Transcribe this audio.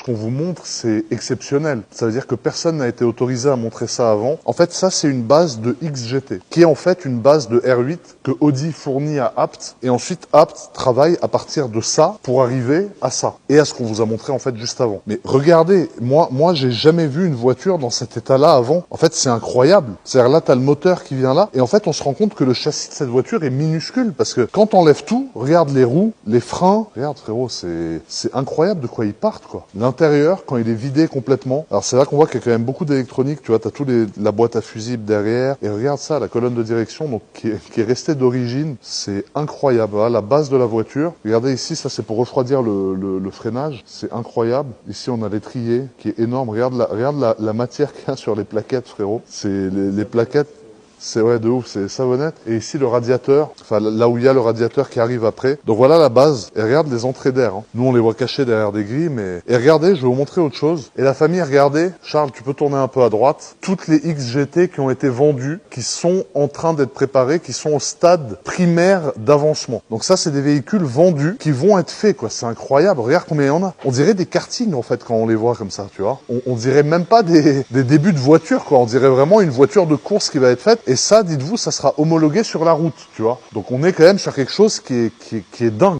qu'on vous montre, c'est exceptionnel. Ça veut dire que personne n'a été autorisé à montrer ça avant. En fait, ça, c'est une base de XGT, qui est en fait une base de R8 que Audi fournit à Apt. Et ensuite, Apt travaille à partir de ça pour arriver à ça. Et à ce qu'on vous a montré, en fait, juste avant. Mais regardez, moi, j'ai jamais vu une voiture dans cet état-là avant. En fait, c'est incroyable. C'est-à-dire là, t'as le moteur qui vient là. Et en fait, on se rend compte que le châssis de cette voiture est minuscule. Parce que quand on enlève tout, regarde les roues, les freins. Regarde, frérot, c'est incroyable de quoi ils partent, quoi. L'intérieur, quand il est vidé complètement. Alors, c'est là qu'on voit qu'il y a quand même beaucoup d'électronique. Tu vois, t'as la boîte à fusibles derrière. Et regarde ça, la colonne de direction, donc, qui est restée d'origine. C'est incroyable. Voilà, la base de la voiture. Regardez ici, ça, c'est pour refroidir le freinage. C'est incroyable. Ici, on a l'étrier qui est énorme. Regarde la matière qu'il y a sur les plaquettes, frérot. C'est les plaquettes. C'est ouais de ouf, c'est savonnette. Et ici le radiateur, enfin là où il y a le radiateur qui arrive après. Donc voilà la base. Et regarde les entrées d'air. Hein. Nous on les voit cachées derrière des grilles, mais... Et regardez, je vais vous montrer autre chose. Et la famille, regardez, Charles, tu peux tourner un peu à droite. Toutes les XGT qui ont été vendues, qui sont en train d'être préparées, qui sont au stade primaire d'avancement. Donc ça, c'est des véhicules vendus qui vont être faits, quoi. C'est incroyable. Regarde combien il y en a. On dirait des kartings, en fait, quand on les voit comme ça, tu vois. On dirait même pas des débuts de voiture, quoi. On dirait vraiment une voiture de course qui va être faite. Et ça, dites-vous, ça sera homologué sur la route, tu vois. Donc on est quand même sur quelque chose qui est dingue.